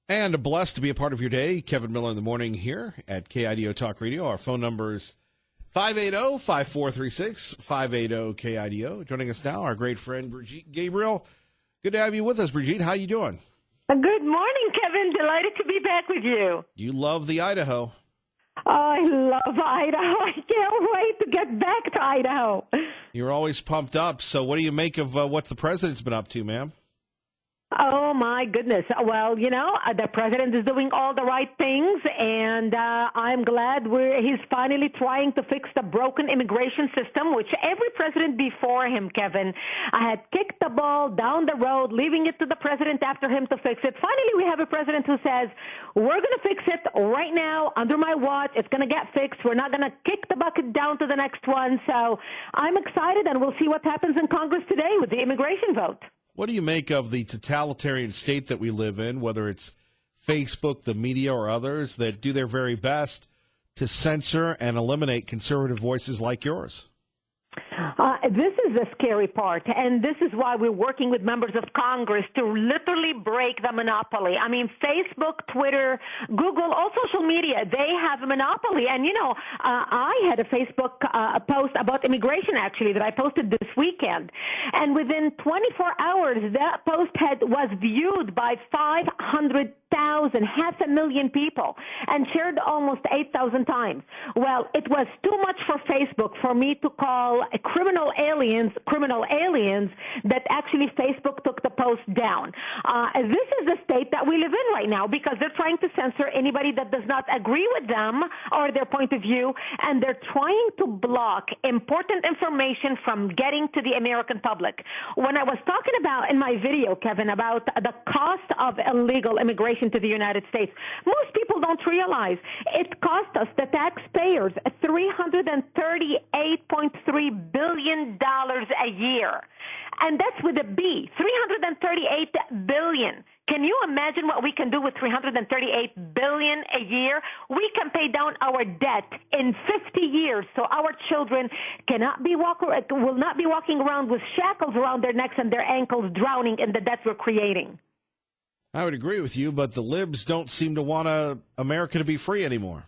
And blessed to be a part of your day. Kevin Miller in the morning here at KIDO Talk Radio. Our phone number is 580-5436, 580-KIDO. Joining us now, our great friend, Brigitte Gabriel. Good to have you with us, Brigitte. How you doing? Good morning, Kevin. Delighted to be back with you. You love the Idaho. I love Idaho. I can't wait to get back to Idaho. You're always pumped up. So what do you make of what the president's been up to, ma'am? Oh, my goodness. Well, the president is doing all the right things, and I'm glad he's finally trying to fix the broken immigration system, which every president before him, Kevin, had kicked the ball down the road, leaving it to the president after him to fix it. Finally, we have a president who says, we're going to fix it right now under my watch. It's going to get fixed. We're not going to kick the bucket down to the next one. So I'm excited, and we'll see what happens in Congress today with the immigration vote. What do you make of the totalitarian state that we live in, whether it's Facebook, the media, or others that do their very best to censor and eliminate conservative voices like yours? This is the scary part, and this is why we're working with members of Congress to literally break the monopoly. I mean, Facebook, Twitter, Google, all social media, they have a monopoly. And, I had a Facebook post about immigration, actually, that I posted this weekend. And within 24 hours, that post was viewed by 500,000, 500,000 people, and shared almost 8,000 times. Well, it was too much for Facebook for me to call criminal aliens that actually Facebook took the post down. This is the state that we live in right now because they're trying to censor anybody that does not agree with them or their point of view, and they're trying to block important information from getting to the American public. When I was talking about in my video, Kevin, about the cost of illegal immigration to the United States, most people don't realize it cost us, the taxpayers, $338.3 billion a year. And that's with a B, $338 billion. Can you imagine what we can do with $338 billion a year? We can pay down our debt in 50 years, so our children will not be walking around with shackles around their necks and their ankles, drowning in the debt we're creating. I would agree with you, but the libs don't seem to want America to be free anymore.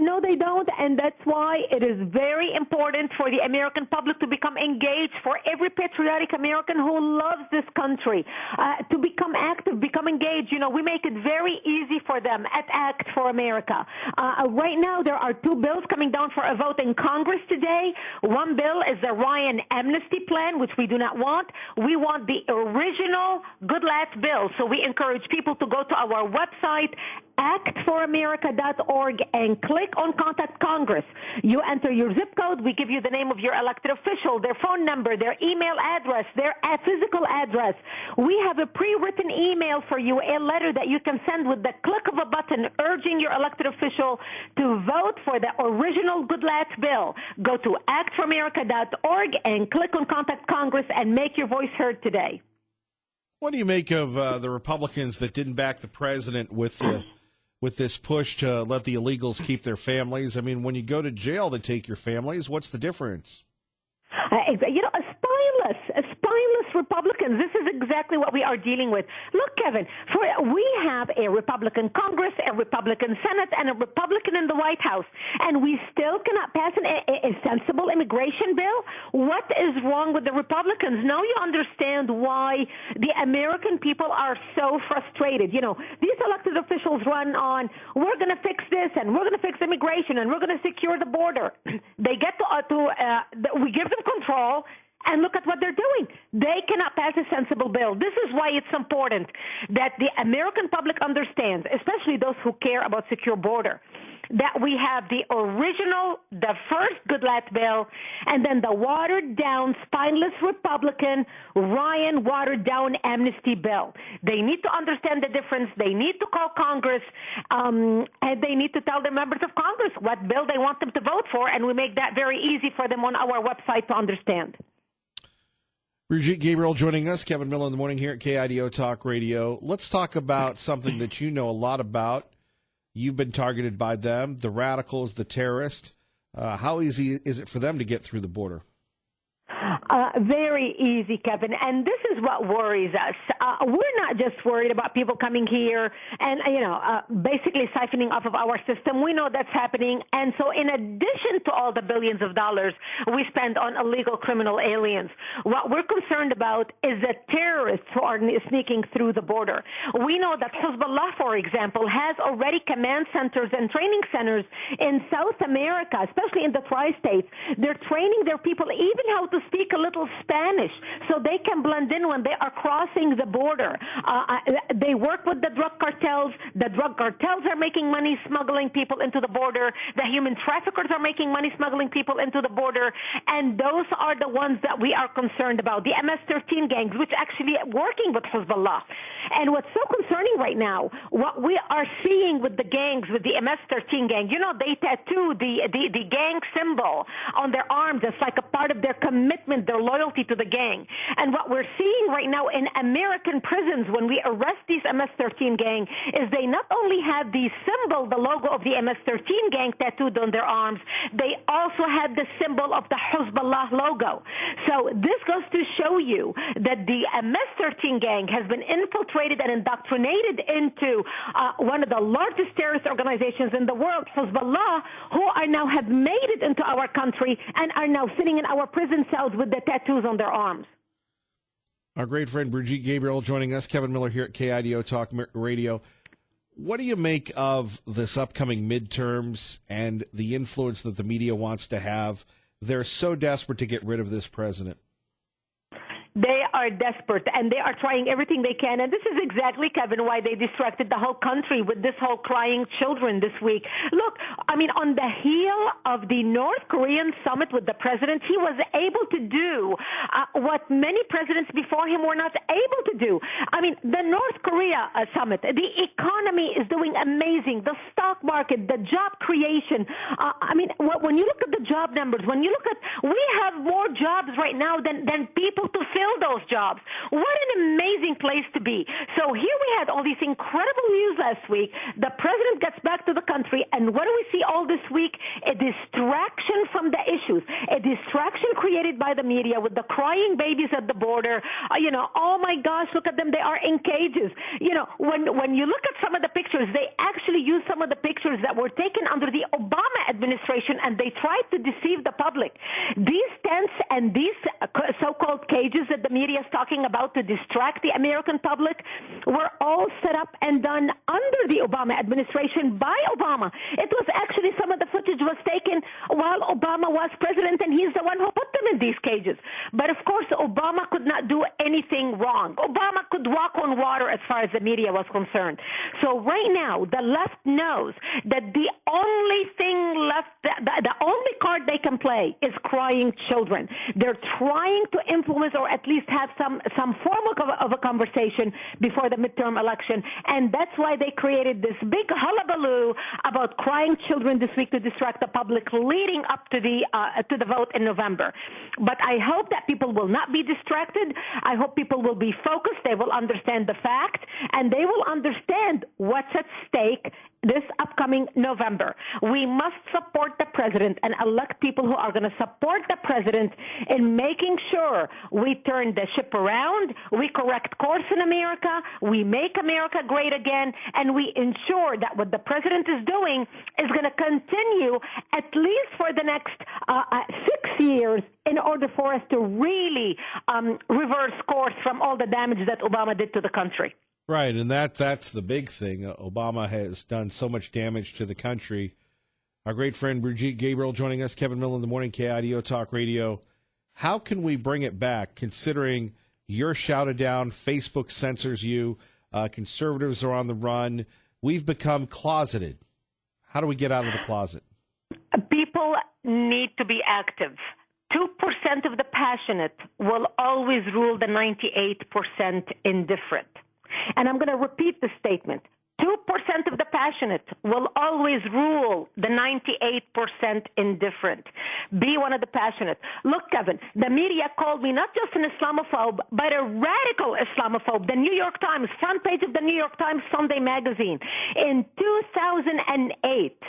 No, they don't, and that's why it is very important for the American public to become engaged, for every patriotic American who loves this country to become active, become engaged. We make it very easy for them at Act for America. Right now, there are two bills coming down for a vote in Congress today. One bill is the Ryan amnesty plan, which we do not want. We want the original Goodlatte bill, so we encourage people to go to our website, actforamerica.org, and click on Contact Congress. You enter your zip code. We give you the name of your elected official, their phone number, their email address, their physical address. We have a pre-written email for you, a letter that you can send with the click of a button urging your elected official to vote for the original Goodlatte bill. Go to actforamerica.org and click on Contact Congress and make your voice heard today. What do you make of the Republicans that didn't back the president with this push to let the illegals keep their families? I mean, when you go to jail, they take your families. What's the difference? Spineless Republicans. This is exactly what we are dealing with. Look, Kevin, we have a Republican Congress, a Republican Senate, and a Republican in the White House, and we still cannot pass a sensible immigration bill? What is wrong with the Republicans? Now you understand why the American people are so frustrated. These elected officials run on, we're going to fix this, and we're going to fix immigration, and we're going to secure the border. They get we give them control, and look at what they're doing. They cannot pass a sensible bill. This is why it's important that the American public understands, especially those who care about secure border, that we have the first Goodlatte bill, and then the watered-down, spineless Republican, Ryan watered-down amnesty bill. They need to understand the difference. They need to call Congress, and they need to tell their members of Congress what bill they want them to vote for, and we make that very easy for them on our website to understand. Brigitte Gabriel joining us. Kevin Miller in the morning here at KIDO Talk Radio. Let's talk about something that you know a lot about. You've been targeted by them, the radicals, the terrorists. How easy is it for them to get through the border? Very easy, Kevin. And this is what worries us. We're not just worried about people coming here and, basically siphoning off of our system. We know that's happening. And so in addition to all the billions of dollars we spend on illegal criminal aliens, what we're concerned about is the terrorists who are sneaking through the border. We know that Hezbollah, for example, has already command centers and training centers in South America, especially in the tri-states. They're training their people even how to speak a little Spanish so they can blend in when they are crossing the border. They work with the drug cartels. The drug cartels are making money smuggling people into the border. The human traffickers are making money smuggling people into the border. And those are the ones that we are concerned about, the MS-13 gangs, which actually are working with Hezbollah. And what's so concerning right now, what we are seeing with the gangs, with the MS-13 gang, they tattoo the gang symbol on their arms as like a part of their commitment, their loyalty to the gang. And what we're seeing right now in American prisons when we arrest these MS-13 gang is they not only have the symbol, the logo of the MS-13 gang tattooed on their arms, they also have the symbol of the Hezbollah logo. So this goes to show you that the MS-13 gang has been infiltrated and indoctrinated into one of the largest terrorist organizations in the world, Hezbollah, who are now have made it into our country and are now sitting in our prison cells with the tattoos on their arms. Our great friend Brigitte Gabriel joining us, Kevin Miller here at KIDO Talk Radio. What do you make of this upcoming midterms and the influence that the media wants to have? They're so desperate to get rid of this president. They are desperate, and they are trying everything they can. And this is exactly, Kevin, why they distracted the whole country with this whole crying children this week. Look, on the heel of the North Korean summit with the president, he was able to do what many presidents before him were not able to do. The North Korea summit, the economy is doing amazing. The stock market, the job creation. When you look at the job numbers, when you look at, we have more jobs right now than people to fill those jobs. What an amazing place to be. So here we had all these incredible news last week. The president gets back to the country, and what do we see all this week? A distraction from the issues, a distraction created by the media with the crying babies at the border. Oh my gosh, look at them. They are in cages. When you look at some of the pictures, they actually use some of the pictures that were taken under the Obama administration, and they tried to deceive the public. These tents and these so-called cages that the media is talking about to distract the American public were all set up and done under the Obama administration by Obama. It was actually, some of the footage was taken while Obama was president, and he's the one who put them in these cages. But of course, Obama could not do anything wrong. Obama could walk on water as far as the media was concerned. So right now, the left knows that the only thing left, the only card they can play is crying children. They're trying to influence or at least have some form of a conversation before the midterm election. And that's why they created this big hullabaloo about crying children this week to distract the public leading up to the vote in November. But I hope that people will not be distracted. I hope people will be focused. They will understand the fact, and they will understand what's at stake this upcoming November. We must support the president and elect people who are going to support the president in making sure we turn the ship around, we correct course in America, we make America great again, and we ensure that what the president is doing is going to continue at least for the next 6 years in order for us to really reverse course from all the damage that Obama did to the country. Right, and that's the big thing. Obama has done so much damage to the country. Our great friend Brigitte Gabriel joining us, Kevin Miller in the morning, KIDO Talk Radio. How can we bring it back, considering you're shouted down, Facebook censors you, conservatives are on the run, we've become closeted. How do we get out of the closet? People need to be active. 2% of the passionate will always rule the 98% indifferent. And I'm going to repeat the statement. 2% of the passionate will always rule the 98% indifferent. Be one of the passionate. Look, Kevin, the media called me not just an Islamophobe, but a radical Islamophobe. The New York Times, front page of the New York Times Sunday magazine. In 2008,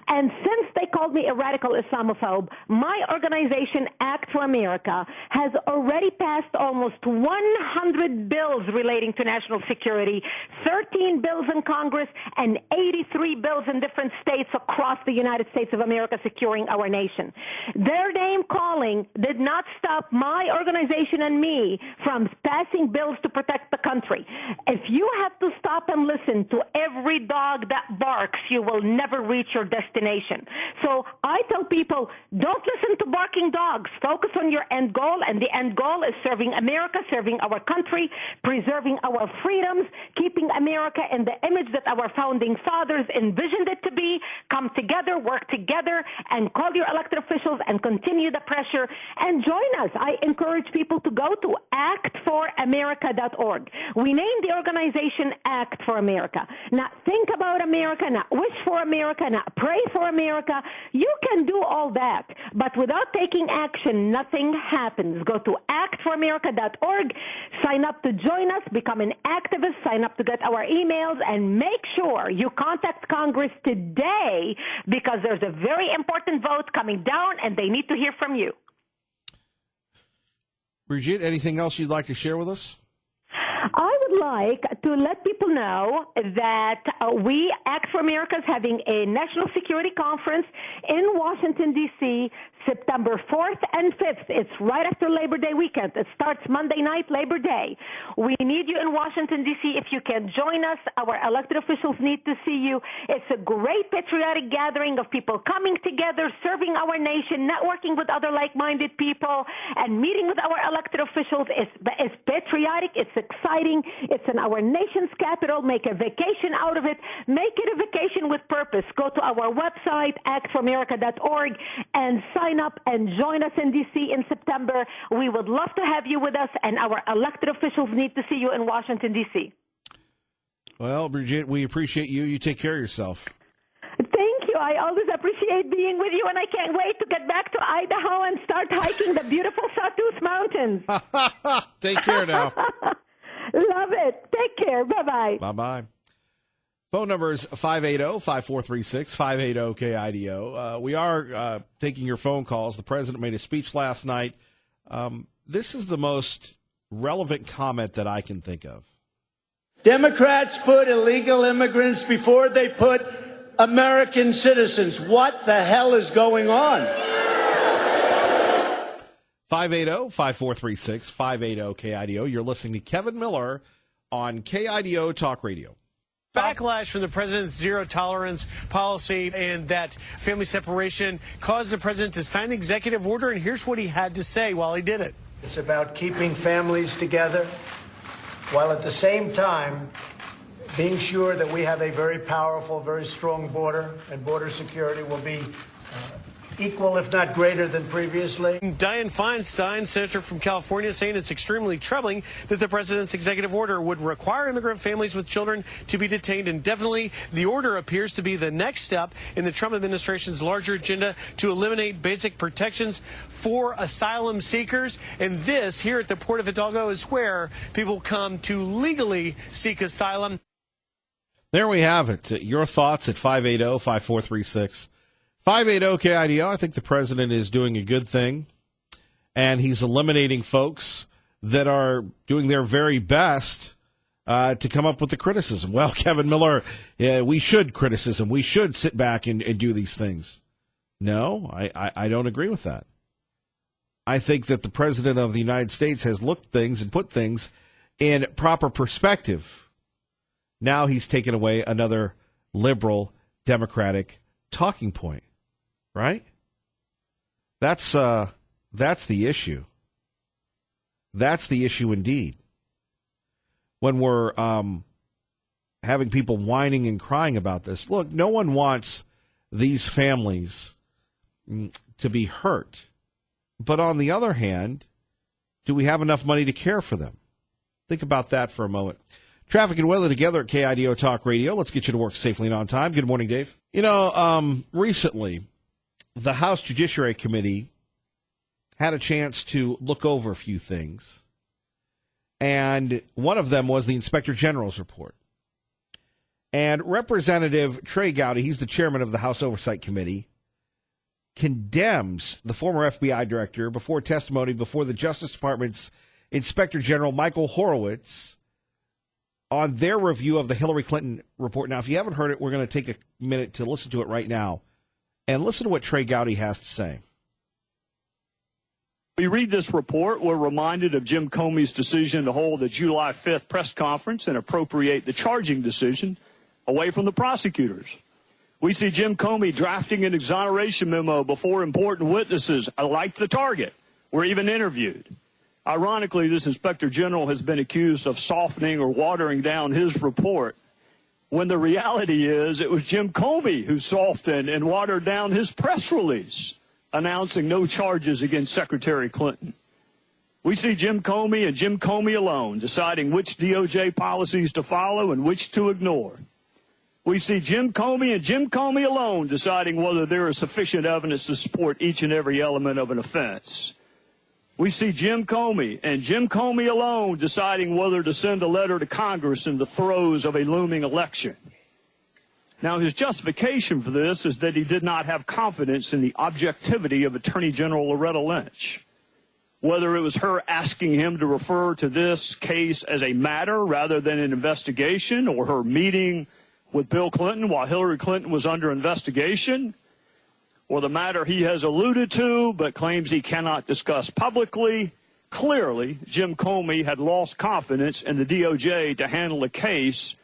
And since they called me a radical Islamophobe, my organization, Act for America, has already passed almost 100 bills relating to national security, 13 bills in Congress, and 83 bills in different states across the United States of America securing our nation. Their name calling did not stop my organization and me from passing bills to protect the country. If you have to stop and listen to every dog that barks, you will never reach your destination. So I tell people, don't listen to barking dogs. Focus on your end goal, and the end goal is serving America, serving our country, preserving our freedoms, keeping America in the image that our founding fathers envisioned it to be. Come together, work together, and call your elected officials and continue the pressure and join us. I encourage people to go to actforamerica.org. We named the organization Act for America. Not think about America, not wish for America, not pray for America. You can do all that, but without taking action, nothing happens. Go to actforamerica.org, sign up to join us, become an activist, sign up to get our emails, and make sure you contact Congress today because there's a very important vote coming down and they need to hear from you. Brigitte, anything else you'd like to share with us? I would like to let people know that we, Act for America, is having a national security conference in Washington, D.C., September 4th and 5th. It's right after Labor Day weekend. It starts Monday night, Labor Day. We need you in Washington, D.C. If you can join us, our elected officials need to see you. It's a great patriotic gathering of people coming together, serving our nation, networking with other like-minded people, and meeting with our elected officials. It's patriotic. It's exciting. It's in our nation's capital. Make a vacation out of it. Make it a vacation with purpose. Go to our website, actforamerica.org, and sign up and join us in D.C. in September. We would love to have you with us, and our elected officials need to see you in Washington, D.C. Well, Brigitte, we appreciate you. You take care of yourself. Thank you. I always appreciate being with you, and I can't wait to get back to Idaho and start hiking the beautiful Sawtooth Mountains. Take care now. Love it. Take care. Bye-bye. Bye-bye. Phone number is 580-5436, 580-KIDO. We are taking your phone calls. The president made a speech last night. This is the most relevant comment that I can think of. Democrats put illegal immigrants before they put American citizens. What the hell is going on? 580-5436, 580-KIDO. You're listening to Kevin Miller on KIDO Talk Radio. Backlash from the president's zero tolerance policy and that family separation caused the president to sign the executive order, and here's what he had to say while he did it. It's about keeping families together while at the same time being sure that we have a very powerful, very strong border, and border security will be equal, if not greater than previously. Dianne Feinstein, senator from California, saying it's extremely troubling that the president's executive order would require immigrant families with children to be detained indefinitely. The order appears to be the next step in the Trump administration's larger agenda to eliminate basic protections for asylum seekers. And this, here at the Port of Hidalgo, is where people come to legally seek asylum. There we have it. Your thoughts at 580-5436. 580-KIDO. I think the president is doing a good thing, and he's eliminating folks that are doing their very best to come up with the criticism. Well, Kevin Miller, we should criticism. We should sit back and do these things. No, I don't agree with that. I think that the president of the United States has looked things and put things in proper perspective. Now he's taken away another liberal Democratic talking point. Right? That's the issue. That's the issue indeed. When we're having people whining and crying about this, look, no one wants these families to be hurt. But on the other hand, do we have enough money to care for them? Think about that for a moment. Traffic and weather together at KIDO Talk Radio. Let's get you to work safely and on time. Good morning, Dave. You know, recently, the House Judiciary Committee had a chance to look over a few things, and one of them was the Inspector General's report. And Representative Trey Gowdy, he's the chairman of the House Oversight Committee, condemns the former FBI director before testimony before the Justice Department's Inspector General Michael Horowitz on their review of the Hillary Clinton report. Now, if you haven't heard it, we're going to take a minute to listen to it right now and listen to what Trey Gowdy has to say. We read this report, we're reminded of Jim Comey's decision to hold a July 5th press conference and appropriate the charging decision away from the prosecutors. We see Jim Comey drafting an exoneration memo before important witnesses, like the target, were even interviewed. Ironically, this Inspector General has been accused of softening or watering down his report, when the reality is it was Jim Comey who softened and watered down his press release announcing no charges against Secretary Clinton. We see Jim Comey and Jim Comey alone deciding which DOJ policies to follow and which to ignore. We see Jim Comey and Jim Comey alone deciding whether there is sufficient evidence to support each and every element of an offense. We see Jim Comey and Jim Comey alone deciding whether to send a letter to Congress in the throes of a looming election. Now, his justification for this is that he did not have confidence in the objectivity of Attorney General Loretta Lynch. Whether it was her asking him to refer to this case as a matter rather than an investigation, or her meeting with Bill Clinton while Hillary Clinton was under investigation, or the matter he has alluded to but claims he cannot discuss publicly, clearly Jim Comey had lost confidence in the DOJ to handle a case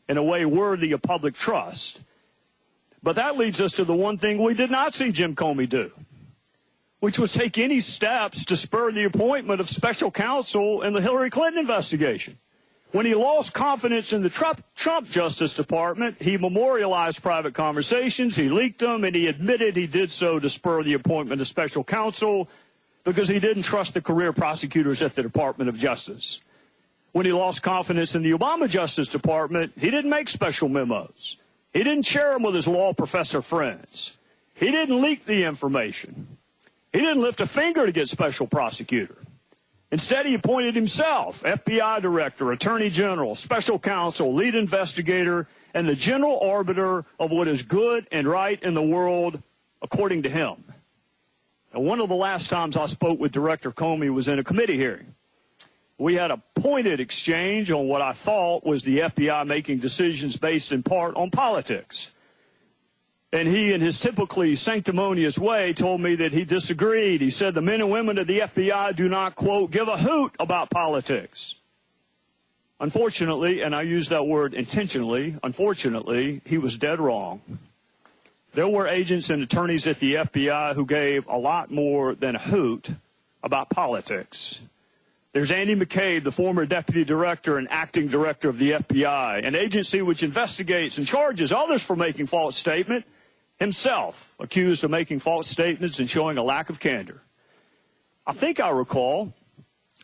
in a way worthy of public trust. But that leads us to the one thing we did not see Jim Comey do, which was take any steps to spur the appointment of special counsel in the Hillary Clinton investigation. When he lost confidence in the Trump Justice Department, he memorialized private conversations, he leaked them, and he admitted he did so to spur the appointment of special counsel because he didn't trust the career prosecutors at the Department of Justice. When he lost confidence in the Obama Justice Department, he didn't make special memos. He didn't share them with his law professor friends. He didn't leak the information. He didn't lift a finger to get special prosecutor. Instead, he appointed himself FBI director, attorney general, special counsel, lead investigator, and the general arbiter of what is good and right in the world, according to him. And one of the last times I spoke with Director Comey was in a committee hearing. We had a pointed exchange on what I thought was the FBI making decisions based in part on politics. And he, in his typically sanctimonious way, told me that he disagreed. He said the men and women of the FBI do not, quote, give a hoot about politics. Unfortunately, and I use that word intentionally, unfortunately, he was dead wrong. There were agents and attorneys at the FBI who gave a lot more than a hoot about politics. There's Andy McCabe, the former deputy director and acting director of the FBI, an agency which investigates and charges others for making false statements, himself accused of making false statements and showing a lack of candor. I think I recall,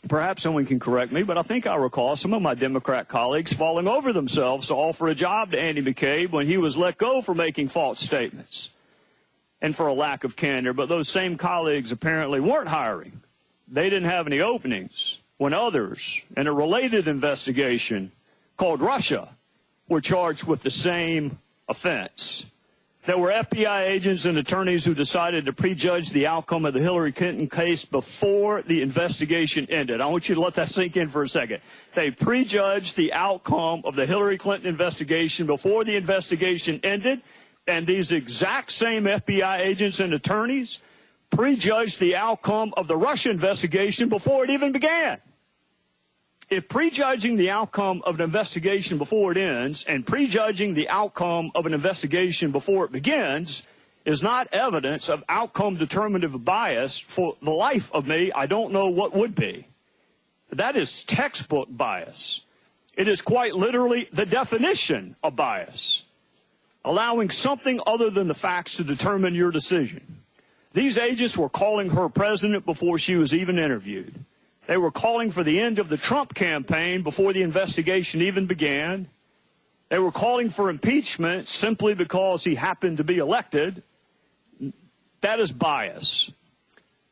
perhaps someone can correct me, but I think I recall some of my Democrat colleagues falling over themselves to offer a job to Andy McCabe when he was let go for making false statements and for a lack of candor. But those same colleagues apparently weren't hiring. They didn't have any openings when others in a related investigation called Russia were charged with the same offense. There were FBI agents and attorneys who decided to prejudge the outcome of the Hillary Clinton case before the investigation ended. I want you to let that sink in for a second. They prejudged the outcome of the Hillary Clinton investigation before the investigation ended, and these exact same FBI agents and attorneys prejudged the outcome of the Russia investigation before it even began. If prejudging the outcome of an investigation before it ends and prejudging the outcome of an investigation before it begins is not evidence of outcome determinative bias, for the life of me, I don't know what would be. That is textbook bias. It is quite literally the definition of bias, allowing something other than the facts to determine your decision. These agents were calling her president before she was even interviewed. They were calling for the end of the Trump campaign before the investigation even began. They were calling for impeachment simply because he happened to be elected. That is bias.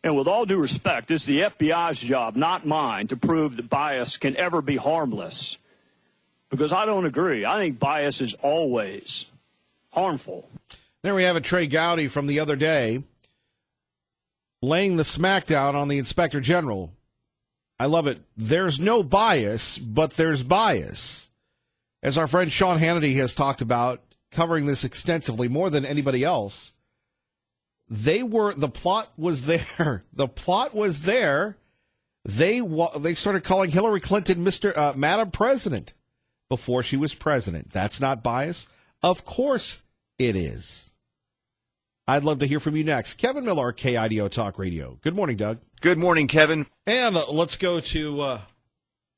And with all due respect, it's the FBI's job, not mine, to prove that bias can ever be harmless. because I don't agree. I think bias is always harmful. There we have it, Trey Gowdy from the other day, laying the smackdown on the Inspector General. I love it. There's no bias, but there's bias. As our friend Sean Hannity has talked about, covering this extensively, more than anybody else, the plot was there. The plot was there. They started calling Hillary Clinton Madam President before she was president. That's not bias? Of course it is. I'd love to hear from you next. Kevin Miller, KIDO Talk Radio. Good morning, Doug. Good morning, Kevin. And let's go to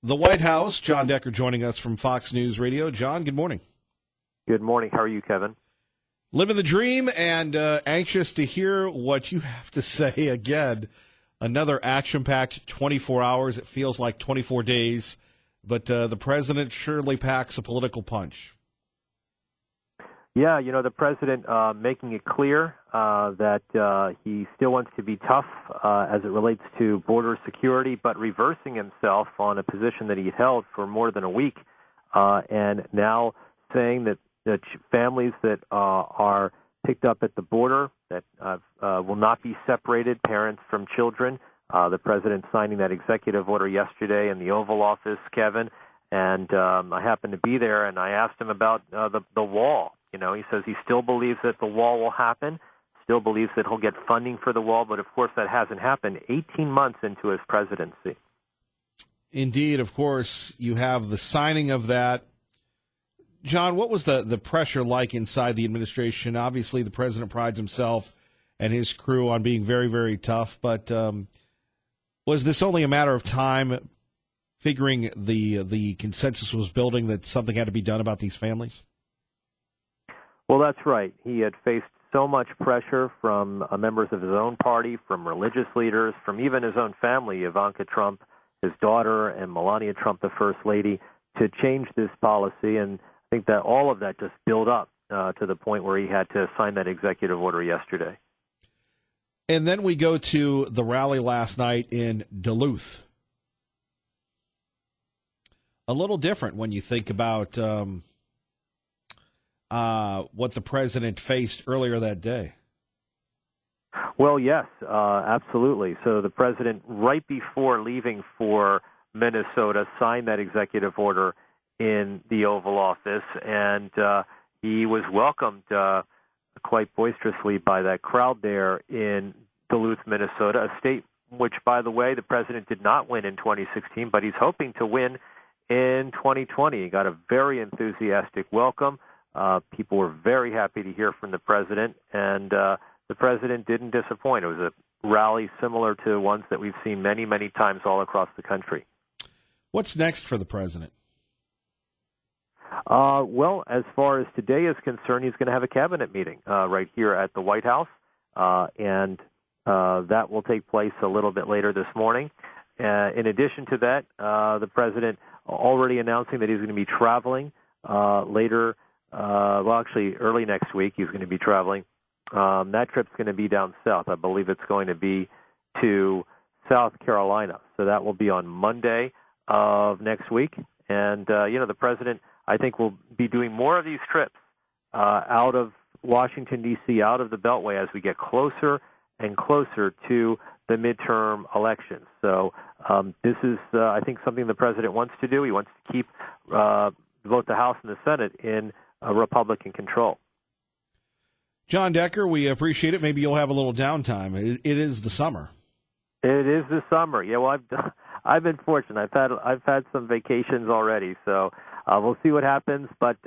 the White House. John Decker joining us from Fox News Radio. John, good morning. Good morning. How are you, Kevin? Living the dream and anxious to hear what you have to say again. Another action-packed 24 hours. It feels like 24 days. But the president surely packs a political punch. Yeah, the president making it clear that he still wants to be tough as it relates to border security, but reversing himself on a position that he held for more than a week, and now saying that families that are picked up at the border that will not be separated, parents from children. The president signing that executive order yesterday in the Oval Office, Kevin, and I happened to be there, and I asked him about the wall. He says he still believes that the wall will happen, still believes that he'll get funding for the wall, but of course that hasn't happened 18 months into his presidency. Indeed, of course, you have the signing of that. John, what was the pressure like inside the administration? Obviously, the president prides himself and his crew on being very, very tough, but was this only a matter of time, figuring the consensus was building that something had to be done about these families? Well, that's right. He had faced so much pressure from members of his own party, from religious leaders, from even his own family, Ivanka Trump, his daughter, and Melania Trump, the First Lady, to change this policy. And I think that all of that just built up to the point where he had to sign that executive order yesterday. And then we go to the rally last night in Duluth. A little different when you think about what the president faced earlier that day. Well, yes, absolutely. So the president, right before leaving for Minnesota, signed that executive order in the Oval Office, and he was welcomed quite boisterously by that crowd there in Duluth, Minnesota, a state which, by the way, the president did not win in 2016, but he's hoping to win in 2020. He got a very enthusiastic welcome. People were very happy to hear from the president, and the president didn't disappoint. It was a rally similar to ones that we've seen many, many times all across the country. What's next for the president? Well, as far as today is concerned, he's going to have a cabinet meeting right here at the White House, and that will take place a little bit later this morning. In addition to that, the president already announcing that he's going to be traveling later. Early next week, he's going to be traveling. That trip's going to be down south. I believe it's going to be to South Carolina. So that will be on Monday of next week. And, the president, I think, will be doing more of these trips out of Washington, D.C., out of the Beltway as we get closer and closer to the midterm elections. So this is, I think, something the president wants to do. He wants to keep both the House and the Senate in Republican control. John Decker, we appreciate it. Maybe you'll have a little downtime. It is the summer. It is the summer. Yeah, well, I've been fortunate. I've had some vacations already, so we'll see what happens. But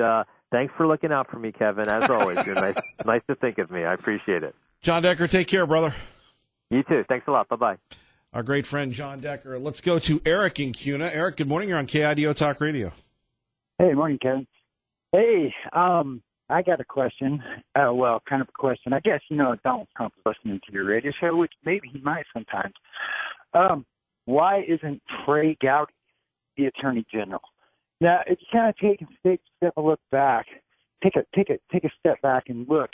thanks for looking out for me, Kevin. As always, you're nice to think of me. I appreciate it. John Decker, take care, brother. You too. Thanks a lot. Bye-bye. Our great friend John Decker. Let's go to Eric in Cuna. Eric, good morning. You're on KIDO Talk Radio. Hey, morning, Kevin. Hey, I got a question. Kind of a question. I guess, Donald Trump is listening to your radio show, which maybe he might sometimes. Why isn't Trey Gowdy the Attorney General? Now, if you kind of take a look back, take a step back and look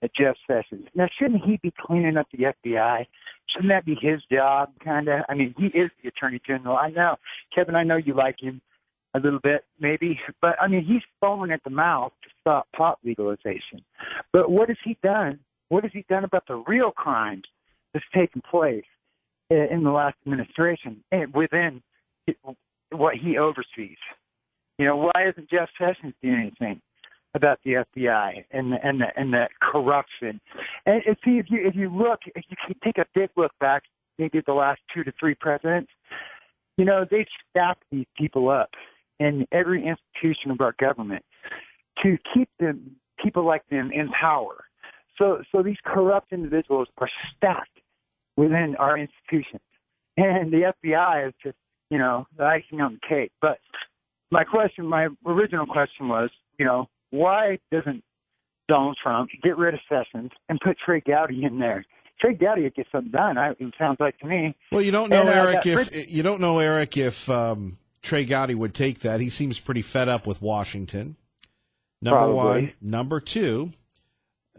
at Jeff Sessions. Now, shouldn't he be cleaning up the FBI? Shouldn't that be his job, kind of? I mean, he is the Attorney General. I know. Kevin, I know you like him. a little bit, maybe. But, I mean, he's foaming at the mouth to stop pot legalization. But what has he done? What has he done about the real crimes that's taken place in the last administration and within what he oversees? You know, why isn't Jeff Sessions doing anything about the FBI and the corruption? And see, if you take a big look back, maybe the last 2 to 3 presidents, you know, they stacked these people up in every institution of our government to keep people like them in power. So these corrupt individuals are stacked within our institutions, and the FBI is just, you know, the icing on the cake. But my original question was, you know, why doesn't Donald Trump get rid of Sessions and put Trey Gowdy in there? Trey Gowdy would get something done. It sounds like to me. Well, you don't know, Eric. If Trey Gowdy would take that. He seems pretty fed up with Washington. Number one. Number two,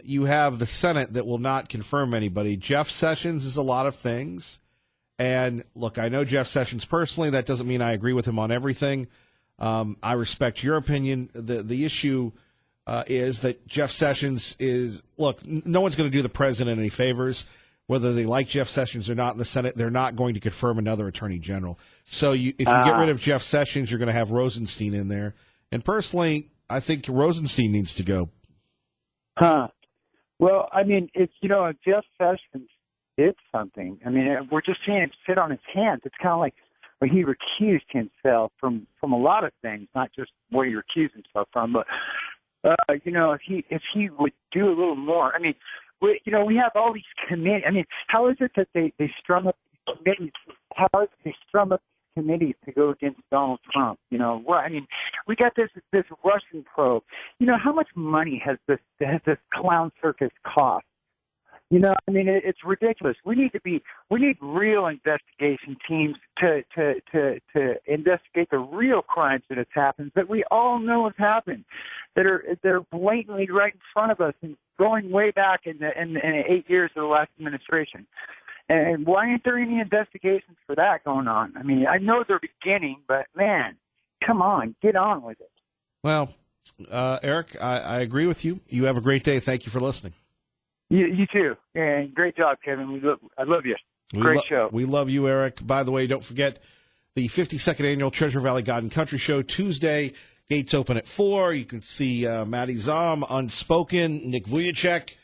you have the Senate that will not confirm anybody. Jeff Sessions is a lot of things. And look, I know Jeff Sessions personally. That doesn't mean I agree with him on everything. I respect your opinion. The issue is that Jeff Sessions no one's going to do the president any favors. Whether they like Jeff Sessions or not in the Senate, they're not going to confirm another attorney general. So if you get rid of Jeff Sessions, you're going to have Rosenstein in there. And personally, I think Rosenstein needs to go. Well, I mean, if Jeff Sessions did something, I mean, we're just seeing him sit on his hands. It's kind of like when he recused himself from a lot of things, not just what he recused himself from, but if he would do a little more. I mean, we have all these committees. I mean, how is it that they strum up committees? How is it they strum up committees to go against Donald Trump? You know, I mean, we got this Russian probe. You know, how much money has this clown circus cost? You know, I mean, it's ridiculous. We need real investigation teams to investigate the real crimes that have happened, that we all know have happened, that are blatantly right in front of us and going way back in the 8 years of the last administration. And why aren't there any investigations for that going on? I mean, I know they're beginning, but man, come on, get on with it. Well, Eric, I agree with you. You have a great day. Thank you for listening. You too. And great job, Kevin. I love you. Great show. We love you, Eric. By the way, don't forget the 52nd Annual Treasure Valley God and Country Show, Tuesday. Gates open at 4. You can see Maddie Zom, Unspoken, Nick Vujicic.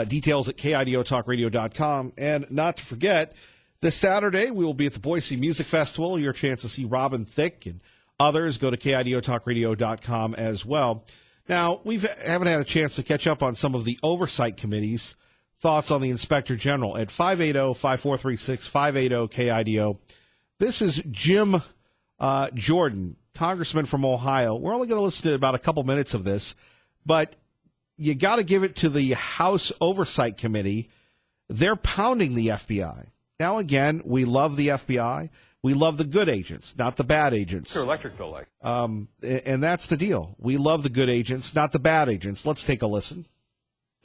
Details at KIDOTalkRadio.com. And not to forget, this Saturday we will be at the Boise Music Festival. Your chance to see Robin Thicke and others. Go to KIDOTalkRadio.com as well. Now, we haven't had a chance to catch up on some of the oversight committees. Thoughts on the Inspector General at 580-5436, 580-KIDO. This is Jim Jordan, Congressman from Ohio. We're only going to listen to about a couple minutes of this, but you got to give it to the House Oversight Committee. They're pounding the FBI. Now, again, we love the FBI. We love the good agents, not the bad agents. Your electric bill, like. And that's the deal. We love the good agents, not the bad agents. Let's take a listen.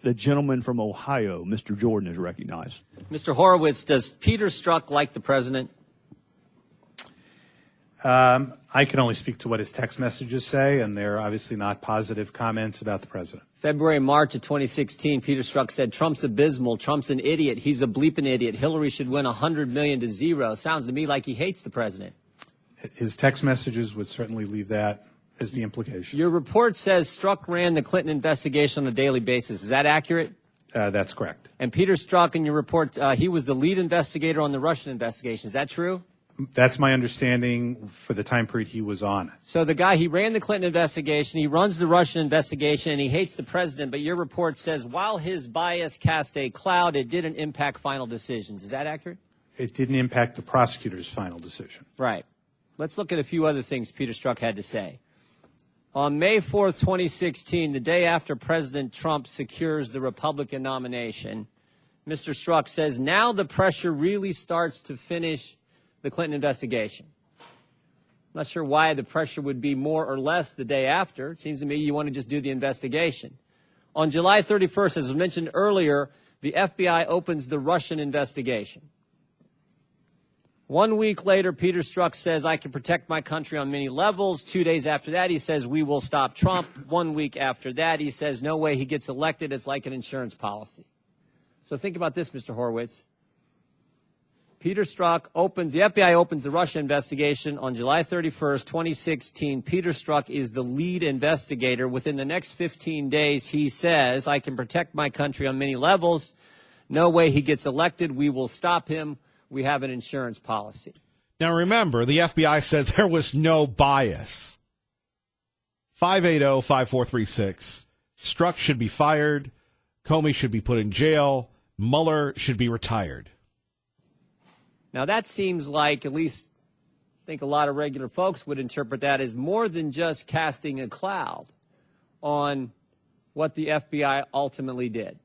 The gentleman from Ohio, Mr. Jordan, is recognized. Mr. Horowitz, does Peter Strzok like the president? I can only speak to what his text messages say, and they're obviously not positive comments about the president. February, March of 2016, Peter Strzok said, Trump's abysmal, Trump's an idiot, he's a bleeping idiot, Hillary should win 100 million to 0. Sounds to me like he hates the president. His text messages would certainly leave that as the implication. Your report says Strzok ran the Clinton investigation on a daily basis. Is that accurate? That's correct. And Peter Strzok, in your report, he was the lead investigator on the Russian investigation. Is that true? That's my understanding for the time period he was on. So the guy, he ran the Clinton investigation, he runs the Russian investigation, and he hates the president, but your report says while his bias cast a cloud, it didn't impact final decisions. Is that accurate? It didn't impact the prosecutor's final decision. Right. Let's look at a few other things Peter Strzok had to say. On May 4th, 2016, the day after President Trump secures the Republican nomination, Mr. Strzok says, now the pressure really starts to finish the Clinton investigation. I'm not sure why the pressure would be more or less the day after. It seems to me you want to just do the investigation. On July 31st, as was mentioned earlier, the FBI opens the Russian investigation. 1 week later, Peter Strzok says, I can protect my country on many levels. 2 days after that, he says, we will stop Trump. 1 week after that, he says, no way he gets elected. It's like an insurance policy. So think about this, Mr. Horowitz. Peter Strzok the FBI opens the Russia investigation on July 31st, 2016. Peter Strzok is the lead investigator. Within the next 15 days, he says, I can protect my country on many levels. No way he gets elected. We will stop him. We have an insurance policy. Now, remember, the FBI said there was no bias. 580-5436. Strzok should be fired. Comey should be put in jail. Mueller should be retired. Now, that seems like, at least I think a lot of regular folks would interpret that as more than just casting a cloud on what the FBI ultimately did.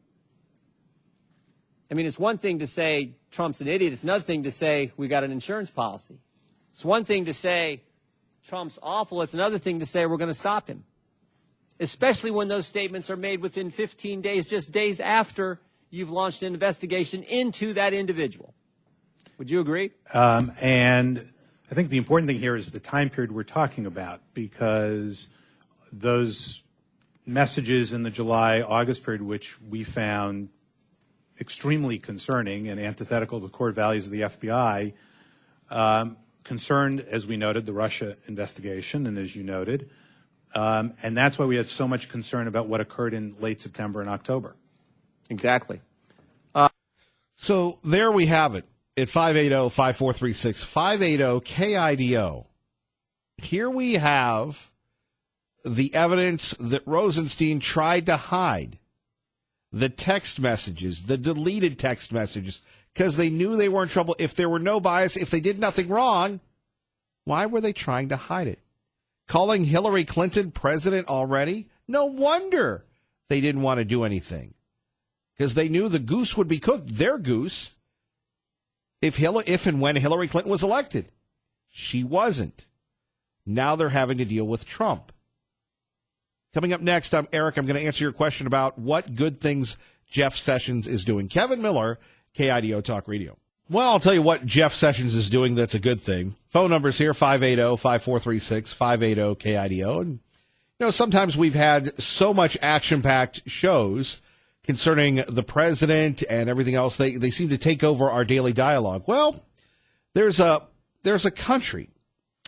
I mean, it's one thing to say Trump's an idiot. It's another thing to say we got an insurance policy. It's one thing to say Trump's awful. It's another thing to say we're going to stop him, especially when those statements are made within 15 days, just days after you've launched an investigation into that individual. Would you agree? And I think the important thing here is the time period we're talking about, because those messages in the July-August period, which we found extremely concerning and antithetical to the core values of the FBI, concerned, as we noted, the Russia investigation, and as you noted, and that's why we had so much concern about what occurred in late September and October. Exactly. So there we have it. At 580-5436, 580-KIDO. Here we have the evidence that Rosenstein tried to hide. The text messages, the deleted text messages, because they knew they were in trouble. If there were no bias, if they did nothing wrong, why were they trying to hide it? Calling Hillary Clinton president already? No wonder they didn't want to do anything, because they knew the goose would be cooked, their goose, if and when Hillary Clinton was elected. She wasn't. Now they're having to deal with Trump. Coming up next, I'm Eric. I'm going to answer your question about what good things Jeff Sessions is doing. Kevin Miller, KIDO Talk Radio. Well, I'll tell you what Jeff Sessions is doing that's a good thing. Phone number's here, 580-5436, 580-KIDO. And, sometimes we've had so much action-packed shows concerning the president and everything else, they seem to take over our daily dialogue. Well, there's a country.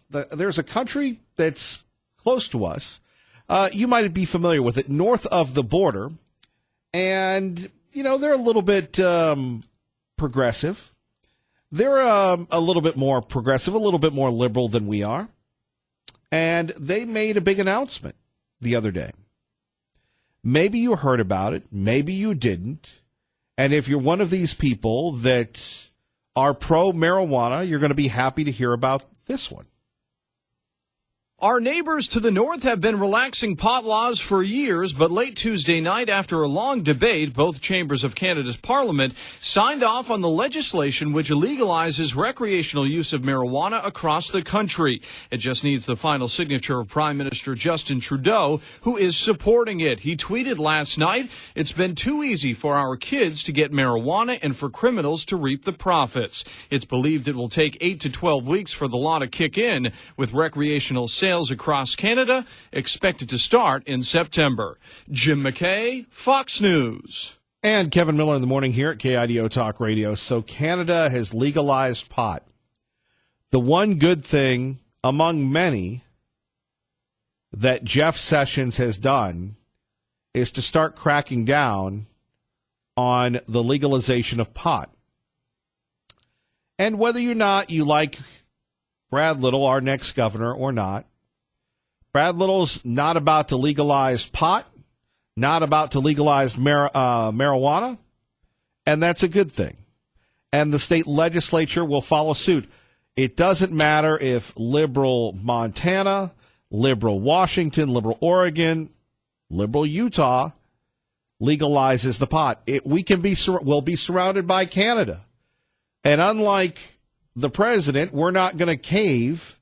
There's a country that's close to us. You might be familiar with it, north of the border. And, they're a little bit progressive. They're a little bit more progressive, a little bit more liberal than we are. And they made a big announcement the other day. Maybe you heard about it. Maybe you didn't. And if you're one of these people that are pro-marijuana, you're going to be happy to hear about this one. Our neighbors to the north have been relaxing pot laws for years, but late Tuesday night, after a long debate, both chambers of Canada's parliament signed off on the legislation which legalizes recreational use of marijuana across the country. It just needs the final signature of Prime Minister Justin Trudeau, who is supporting it. He tweeted last night, "It's been too easy for our kids to get marijuana and for criminals to reap the profits." It's believed it will take 8 to 12 weeks for the law to kick in, with recreational sales across Canada expected to start in September. Jim McKay, Fox News. And Kevin Miller in the morning here at KIDO Talk Radio. So Canada has legalized pot. The one good thing among many that Jeff Sessions has done is to start cracking down on the legalization of pot. And whether or not you like Brad Little, our next governor, or not, Brad Little's not about to legalize pot, not about to legalize marijuana, and that's a good thing. And the state legislature will follow suit. It doesn't matter if liberal Montana, liberal Washington, liberal Oregon, liberal Utah legalizes the pot. We'll be surrounded by Canada. And unlike the president, we're not going to cave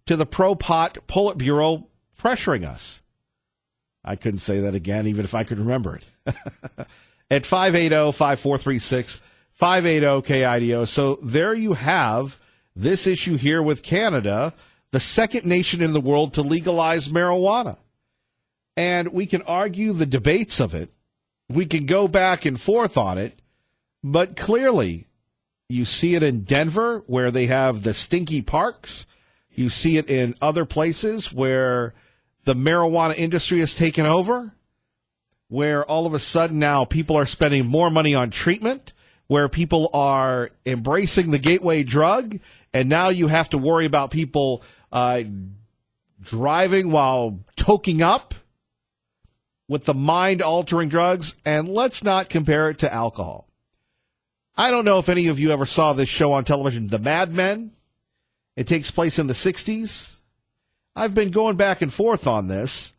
to the pro-pot Politburo pressuring us. I couldn't say that again, even if I could remember it. At 580-5436, 580-KIDO. So there you have this issue here with Canada, the second nation in the world to legalize marijuana. And we can argue the debates of it. We can go back and forth on it. But clearly, you see it in Denver, where they have the stinky parks. You see it in other places where the marijuana industry has taken over, where all of a sudden now people are spending more money on treatment, where people are embracing the gateway drug, and now you have to worry about people driving while toking up with the mind-altering drugs. And let's not compare it to alcohol. I don't know if any of you ever saw this show on television, The Mad Men. It takes place in the 60s. I've been going back and forth on this,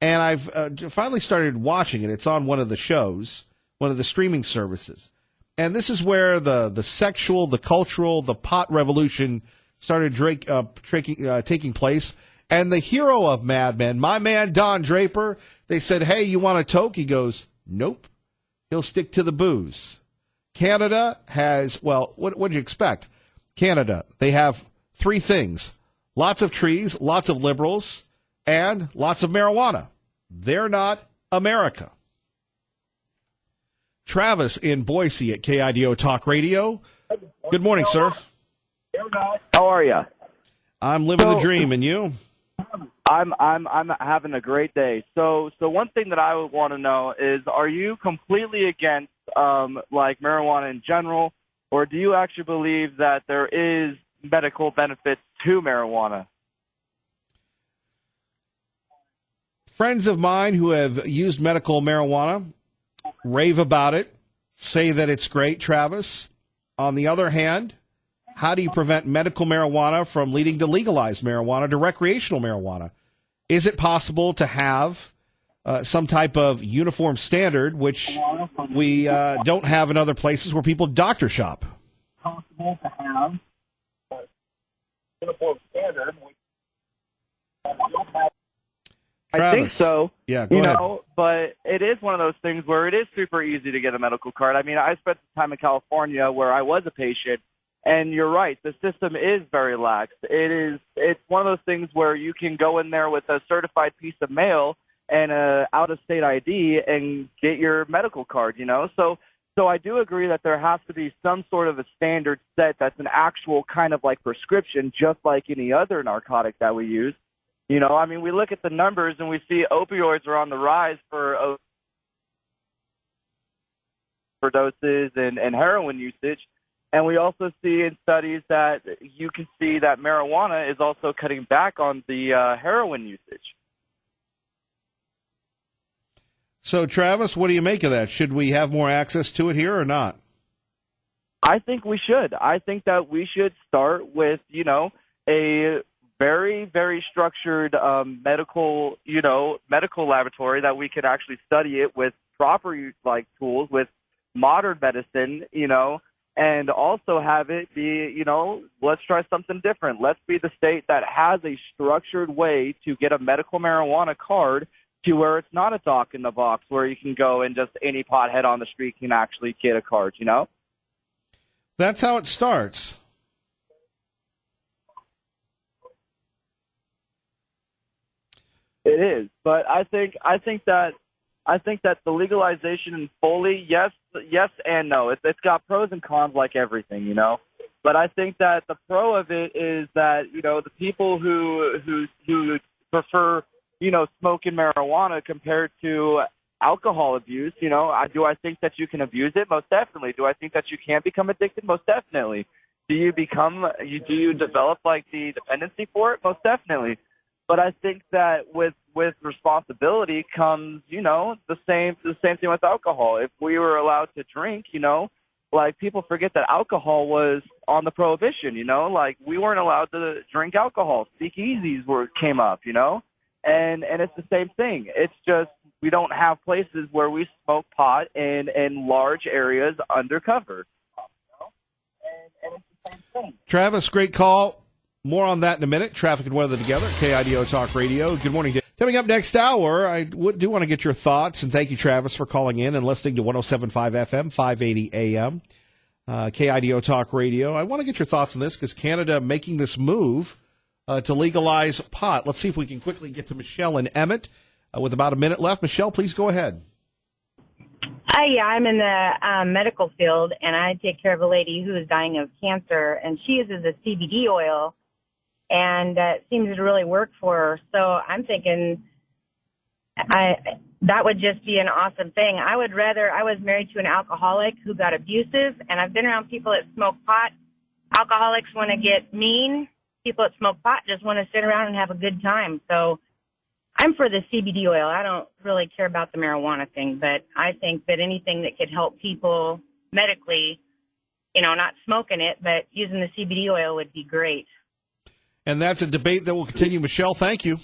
and I've finally started watching it. It's on one of the shows, one of the streaming services. And this is where the sexual, the cultural, the pot revolution started taking place. And the hero of Mad Men, my man Don Draper, they said, hey, you want a toke? He goes, nope. He'll stick to the booze. Canada has, well, what do you expect? Canada, they have three things. Lots of trees, lots of liberals, and lots of marijuana. They're not America. Travis in Boise at KIDO Talk Radio. Good morning, sir. How are you? I'm living the dream, and you? I'm having a great day. So one thing that I would want to know is, are you completely against like marijuana in general, or do you actually believe that there is medical benefits to marijuana? Friends of mine who have used medical marijuana rave about it, say that it's great, Travis. On the other hand, how do you prevent medical marijuana from leading to legalized marijuana, to recreational marijuana? Is it possible to have some type of uniform standard, which we don't have in other places where people doctor shop? Possible to have a uniform standard. I think so. Yeah, go ahead. But it is one of those things where it is super easy to get a medical card. I mean, I spent some time in California where I was a patient, and you're right, the system is very lax. It's one of those things where you can go in there with a certified piece of mail and a out-of-state ID and get your medical card, So I do agree that there has to be some sort of a standard set that's an actual kind of like prescription, just like any other narcotic that we use. I mean, we look at the numbers and we see opioids are on the rise for overdoses and heroin usage. And we also see in studies that you can see that marijuana is also cutting back on the heroin usage. So, Travis, what do you make of that? Should we have more access to it here or not? I think we should. I think that we should start with, a very, very structured medical laboratory that we could actually study it with proper tools, with modern medicine, and also have it be, let's try something different. Let's be the state that has a structured way to get a medical marijuana card, to where it's not a doc in the box where you can go and just any pothead on the street can actually get a card, That's how it starts. It is, but I think that the legalization fully, yes and no. It's got pros and cons like everything, But I think that the pro of it is that the people who prefer smoking marijuana compared to alcohol abuse, do I think that you can abuse it? Most definitely. Do I think that you can become addicted? Most definitely. Do you develop the dependency for it? Most definitely. But I think that with responsibility comes, the same thing with alcohol. If we were allowed to drink, people forget that alcohol was on the prohibition, we weren't allowed to drink alcohol. Speakeasies came up, and it's the same thing. It's just we don't have places where we smoke pot in large areas undercover. And it's the same thing. Travis, great call. More on that in a minute. Traffic and weather together. KIDO Talk Radio. Good morning. Coming up next hour, I do want to get your thoughts, and thank you, Travis, for calling in and listening to 107.5 FM, 580 AM. KIDO Talk Radio. I want to get your thoughts on this because Canada making this move to legalize pot. Let's see if we can quickly get to Michelle and Emmett with about a minute left. Michelle, please go ahead. Yeah, I'm in the medical field, and I take care of a lady who is dying of cancer, and she uses a CBD oil, and it seems to really work for her. So I'm thinking that would just be an awesome thing. I was married to an alcoholic who got abusive, and I've been around people that smoke pot. Alcoholics want to get mean. People that smoke pot just want to sit around and have a good time. So I'm for the CBD oil. I don't really care about the marijuana thing, but I think that anything that could help people medically, not smoking it, but using the CBD oil would be great. And that's a debate that will continue. Michelle, thank you.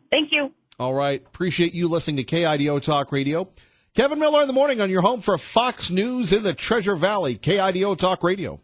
Thank you. All right. Appreciate you listening to KIDO Talk Radio. Kevin Miller in the morning on your home for Fox News in the Treasure Valley, KIDO Talk Radio.